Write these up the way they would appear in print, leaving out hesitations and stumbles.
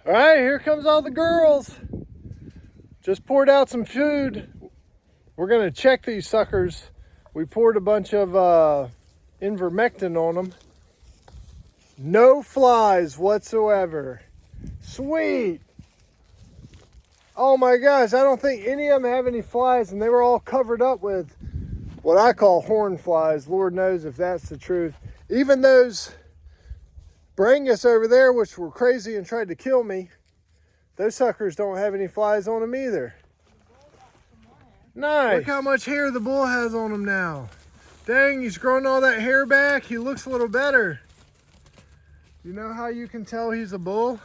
All right, here comes all the girls. Just poured out some food. We're gonna check these suckers. We poured a bunch of ivermectin on them. No flies whatsoever. Sweet. Oh my gosh, I don't think any of them have any flies, and they were all covered up with what I call horn flies. Lord knows if that's the truth. Even those Brangus over there, which were crazy and tried to kill me, those suckers don't have any flies on them either. Nice. Look how much hair the bull has on him now. Dang, he's growing all that hair back. He looks a little better. You know how you can tell he's a bull?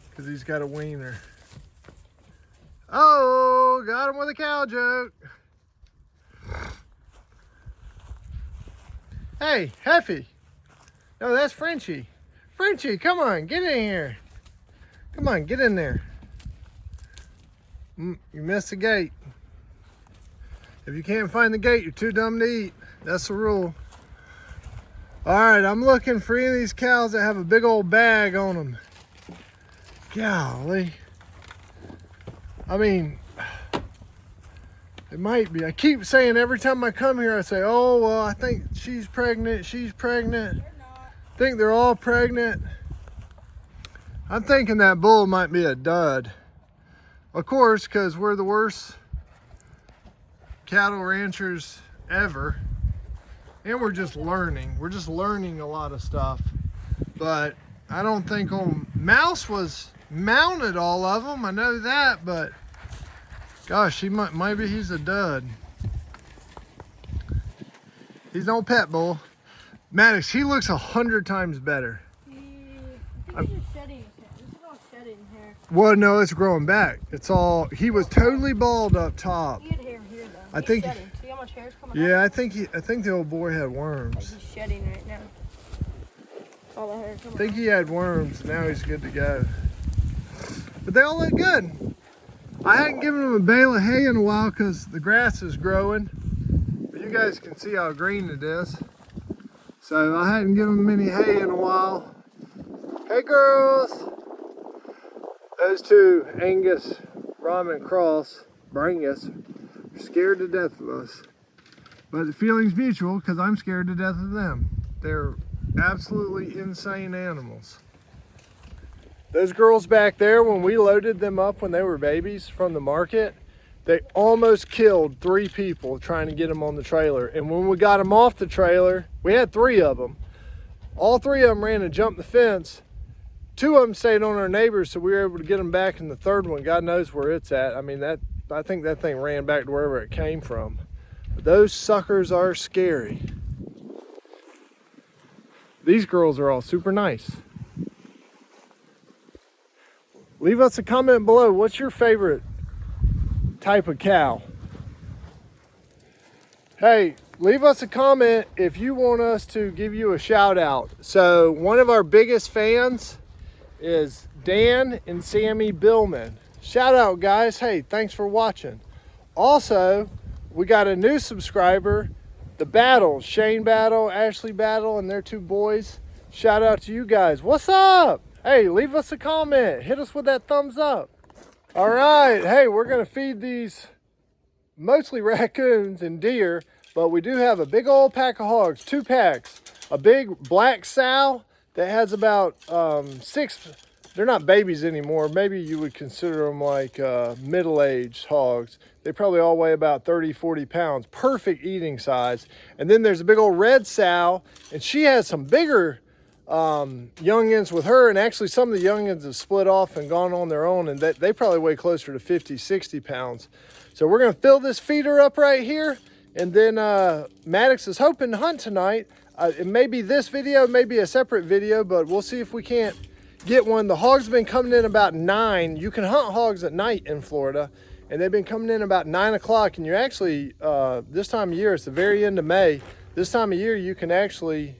Because he's got a wiener. Oh, got him with a cow joke. Hey, Heffy. No, that's Frenchie. Frenchie, come on, get in here. Come on, get in there. You missed the gate. If you can't find the gate, you're too dumb to eat. That's the rule. All right, I'm looking for any of these cows that have a big old bag on them. Golly. I mean, it might be. I keep saying every time I come here, I say, oh, well, I think she's pregnant. She's pregnant. They're not. I think they're all pregnant. I'm thinking that bull might be a dud. Of course, because we're the worst cattle ranchers ever. And we're just learning. We're just learning a lot of stuff. But I don't think Mouse was mounted all of them. I know that, but gosh, maybe he's a dud. He's no pet bull. Maddox, he looks 100 times better. I think he's just shedding his hair. This is all shedding hair. Well, no, it's growing back. It's all, he was totally bald up top. He had hair here though. I think. Shedding. See how much hair is coming out? Yeah, I think the old boy had Like worms. he's shedding right now. All the hair I coming think out. he had worms. Now he's good to go. But they all look good. I hadn't given him a bale of hay in a while because the grass is growing. But you guys can see how green it is. So I hadn't given him any hay in a while. Hey girls! Those two, Angus, Ramen Cross, Brangus, are scared to death of us. But the feeling's mutual because I'm scared to death of them. They're absolutely insane animals. Those girls back there, when we loaded them up when they were babies from the market, they almost killed 3 people trying to get them on the trailer. And when we got them off the trailer, we had 3 of them. All 3 of them ran and jumped the fence. 2 of them stayed on our neighbors, so we were able to get them back. And the 3rd one, God knows where it's at. I mean, I think that thing ran back to wherever it came from. But those suckers are scary. These girls are all super nice. Leave us a comment below. What's your favorite type of cow? Hey, leave us a comment if you want us to give you a shout out. So one of our biggest fans is Dan and Sammy Billman. Shout out, guys. Hey, thanks for watching. Also, we got a new subscriber, the Battles, Shane Battle, Ashley Battle, and their 2 boys. Shout out to you guys. What's up? Hey, leave us a comment. Hit us with that thumbs up. All right. Hey, we're going to feed these mostly raccoons and deer, but we do have a big old pack of hogs, 2 packs. A big black sow that has about 6, they're not babies anymore. Maybe you would consider them like middle-aged hogs. They probably all weigh about 30, 40 pounds. Perfect eating size. And then there's a big old red sow, and she has some bigger youngins with her, and actually some of the youngins have split off and gone on their own, and they probably weigh closer to 50, 60 pounds. So we're going to fill this feeder up right here, and then Maddox is hoping to hunt tonight. It may be this video, it may be a separate video, but we'll see if we can't get one. The hogs have been coming in about 9. You can hunt hogs at night in Florida, and they've been coming in about 9 o'clock, and you're actually, this time of year, it's the very end of May, this time of year you can actually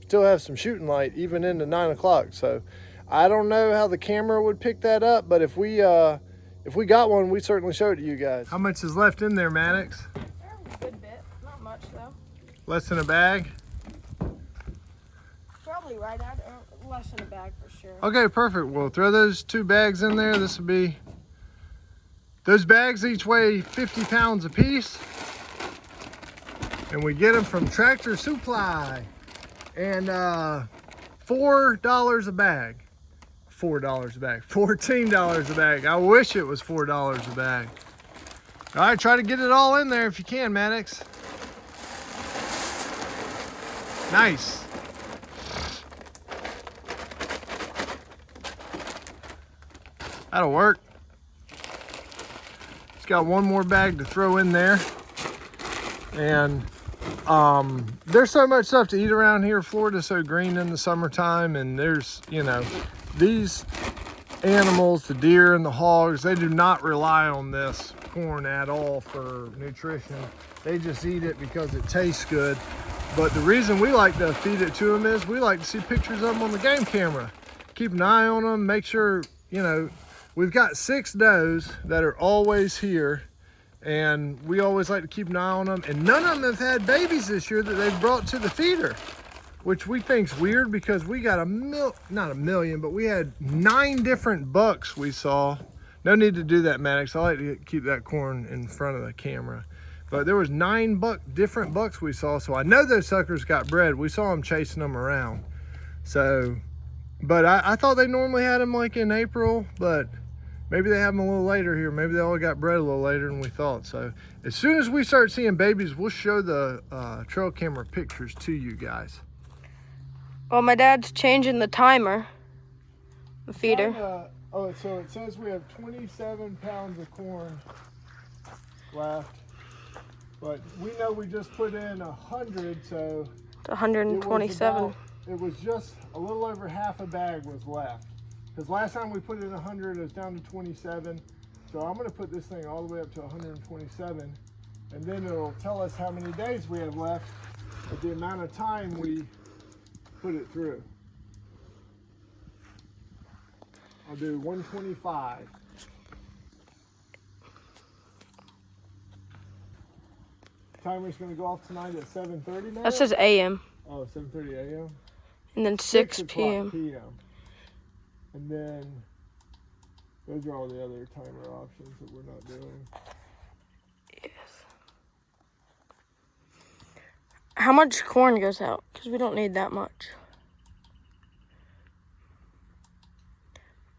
still have some shooting light even into 9 o'clock. So I don't know how the camera would pick that up, but if we got one, we'd certainly show it to you guys. How much is left in there, Maddox? A good bit. Not much though. Less than a bag? Probably Probably right out, or less in a bag for sure. Okay, perfect. We'll throw those 2 bags in there. This will be, those bags each weigh 50 pounds a piece. And we get them from Tractor Supply. And $4 a bag. $4 a bag. $14 a bag. I wish it was $4 a bag. All right, try to get it all in there if you can, Maddox. Nice. That'll work. Just got one more bag to throw in there. And there's so much stuff to eat around here. Florida's so green in the summertime, and there's, you know, these animals, the deer and the hogs, they do not rely on this corn at all for nutrition. They just eat it because it tastes good. But the reason we like to feed it to them is we like to see pictures of them on the game camera. Keep an eye on them, make sure, you know, we've got 6 does that are always here, and we always like to keep an eye on them. And none of them have had babies this year that they've brought to the feeder, which we think's weird because we got not a million, but we had 9 different bucks we saw. No need to do that, Maddox. I like to keep that corn in front of the camera. But there was 9 different bucks we saw, so I know those suckers got bred. We saw them chasing them around. So, but I thought they normally had them like in April, but maybe they have them a little later here. Maybe they all got bred a little later than we thought. So as soon as we start seeing babies, we'll show the trail camera pictures to you guys. Well, my dad's changing the timer. The feeder. Oh, so it says we have 27 pounds of corn left. But we know we just put in 100, so 127. It was just a little over half a bag was left. Because last time we put in 100, it was down to 27. So I'm going to put this thing all the way up to 127. And then it'll tell us how many days we have left at the amount of time we put it through. I'll do 125. Timer's going to go off tonight at 7:30 now? That says AM. Oh, 7:30 a.m.? And then 6 p.m. And then those are all the other timer options that we're not doing. Yes. How much corn goes out? Because we don't need that much.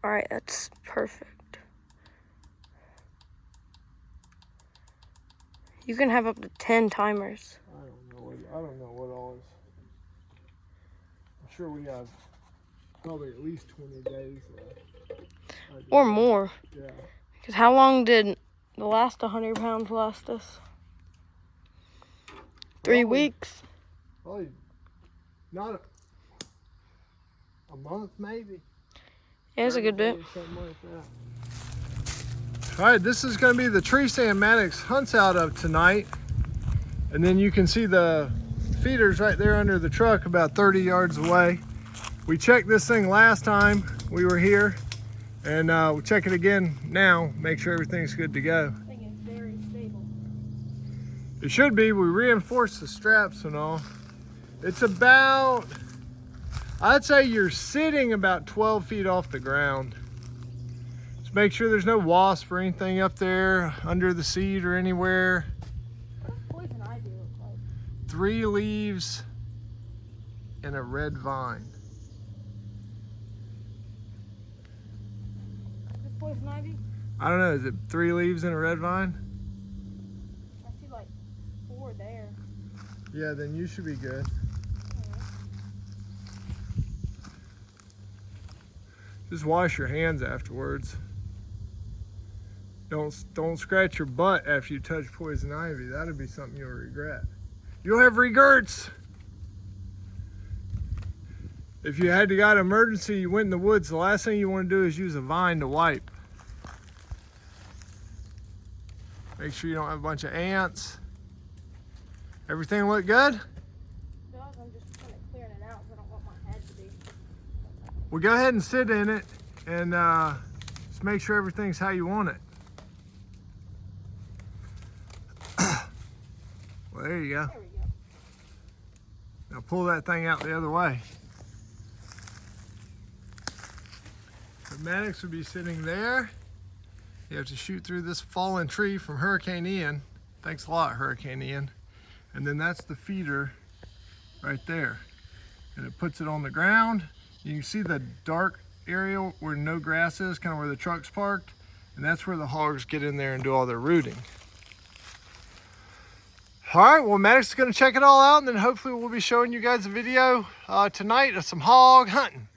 All right, that's perfect. You can have up to 10 timers. I don't know what all is. I'm sure we have probably at least 20 days left. Or more. Yeah. Because how long did the last 100 pounds last us? 3 weeks. Probably not a month, maybe. Yeah, it's a good bit. Something like that. All right, this is going to be the tree stand Maddox hunts out of tonight. And then you can see the feeders right there under the truck about 30 yards away. We checked this thing last time we were here, and we'll check it again now, make sure everything's good to go. I think it's very stable. It should be. We reinforced the straps and all. It's about, I'd say you're sitting about 12 feet off the ground. Just make sure there's no wasp or anything up there under the seat or anywhere. What does poison ivy look like? 3 leaves and a red vine. Is this poison ivy? I don't know, is it 3 leaves and a red vine? I see like 4 there. Yeah, then you should be good. Just wash your hands afterwards. Don't scratch your butt after you touch poison ivy. That'd be something you'll regret. You'll have regrets. If you had to got an emergency, you went in the woods, the last thing you want to do is use a vine to wipe. Make sure you don't have a bunch of ants. Everything look good? It does. I'm just kind of clearing it out because I don't want my head to be. Well, go ahead and sit in it and just make sure everything's how you want it. Well, there you go. There we go. Now pull that thing out the other way. So Maddox would be sitting there. You have to shoot through this fallen tree from Hurricane Ian. Thanks a lot, Hurricane Ian. And then that's the feeder right there. And it puts it on the ground. You can see the dark area where no grass is, kind of where the truck's parked. And that's where the hogs get in there and do all their rooting. All right, well, Maddox is gonna check it all out, and then hopefully we'll be showing you guys a video tonight of some hog hunting.